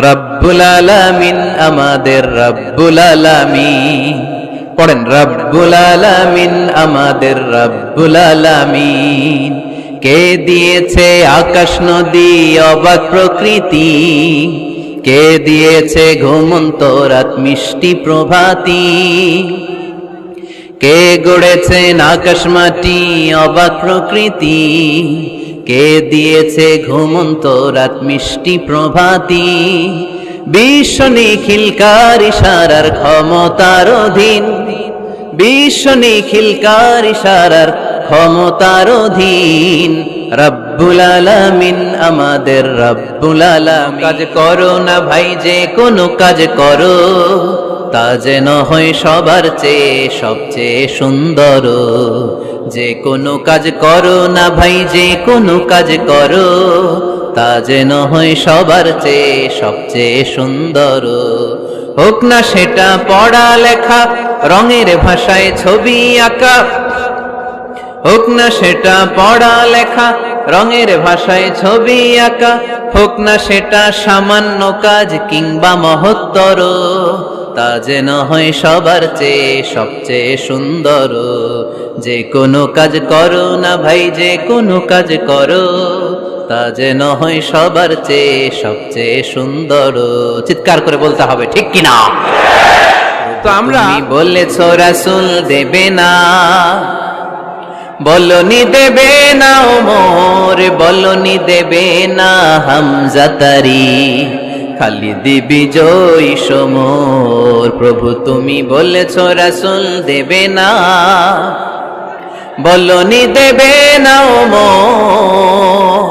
রব্বুল আলামিন আমাদের রব্বুল আলামিন। পড়েন, রব্বুল আলামিন আমাদের রব্বুল আলামিন। কে দিয়েছে আকাশ নদী অবাক প্রকৃতি, কে দিয়েছে ঘুমন্ত রাত মিষ্টি প্রভাতী, কে গড়েছেন আকাশ মাটি অবাক প্রকৃতি, কে দিয়েছে ঘুমন্ত রাত মিষ্টি প্রভাতী। বিশ্ব নিখিলকার ইশারার ক্ষমতার অধীন, বিশ্ব নিখিলকার ইশারার ক্ষমতার অধীন। রব্বুল আলামিন আমাদের রব্বুল আলামিন। কাজ করো না ভাই, যে কোনো কাজ করো, তা যেন হয় সবার চেয়ে সবচেয়ে সুন্দর। যে কোনো কাজ করো না ভাই, যে কোনো কাজ করো, তা যেন হয় সবার চেয়ে সবচেয়ে সুন্দর। হোক না সেটা পড়া লেখা, রঙের ভাষায় ছবি আঁকা, হোক না সেটা পড়া লেখা, রঙের ভাষায় ছবি আঁকা, হোক না সেটা সামান্য কাজ কিংবা মহত্তর, তা যেন হয় সবার চেয়ে সবচেয়ে সুন্দর। যে কোনো কাজ করো না ভাই, যে কোনো কাজ করো, তা যেন হয় সবার চেয়ে সবচেয়ে সুন্দর। চিৎকার করে বলতে হবে, ঠিক কিনা? তো আমরা বলেছ রাসূল দেবে না, বলনি দেবে না ওমর, বলনি দেবে না হামজা তারি, খালিদ বিজয়ী সমর। প্রভু তুমি বলেছ রাসূল দেবে না, বলনি দেবে না ওমর,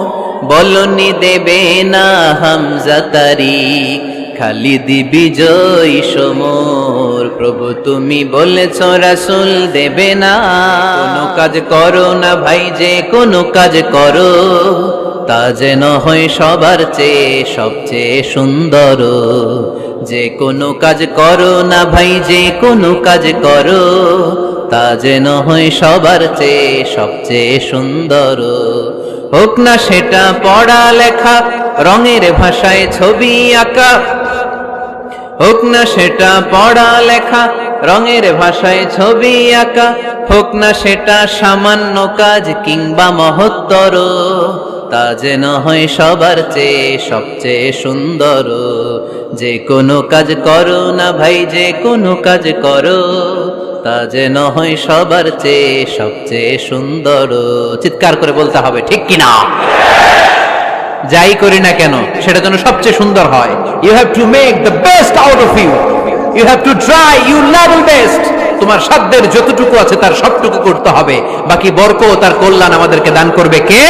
বলনি দেবে না হামজা তারি, খালিদ বিজয়ী সমর। প্রভু তুমি বলেছ রাসূল দেবে না। কোনো কাজ করো না ভাই, যে কোনো কাজ করো, তা যেন হয় সবার চেয়ে সবচেয়ে সুন্দর। যে কোনো কাজ করো না ভাই, যে কোনো কাজ করো, তা যেন হয় সবার চেয়ে সবচেয়ে সুন্দর। হোক না সেটা পড়া লেখা, রঙের ভাষায় ছবি আঁকা, হোক না সেটা পড়া লেখা, রঙের ভাষায় ছবি আঁকা, হোক না সেটা সামান্য কাজ কিংবা মহত্তর, তা যেন হয় সবার চেয়ে সবচেয়ে সুন্দর। যে কোনো কাজ করো না ভাই, যে কোনো কাজ করো, তা যেন হয় সবার চেয়ে সবচেয়ে সুন্দর। চিৎকার করে বলতে হবে, ঠিক কিনা? যাই করি না কেন সেটা যেন সবচেয়ে সুন্দর হয়। You have to make the best out of you, you have to try you level best. তোমার সাধ্যের যতটুকু আছে তার সবটুকু করতে হবে, বাকি বরকত তার কল্যাণ আমাদেরকে দান করবে কে?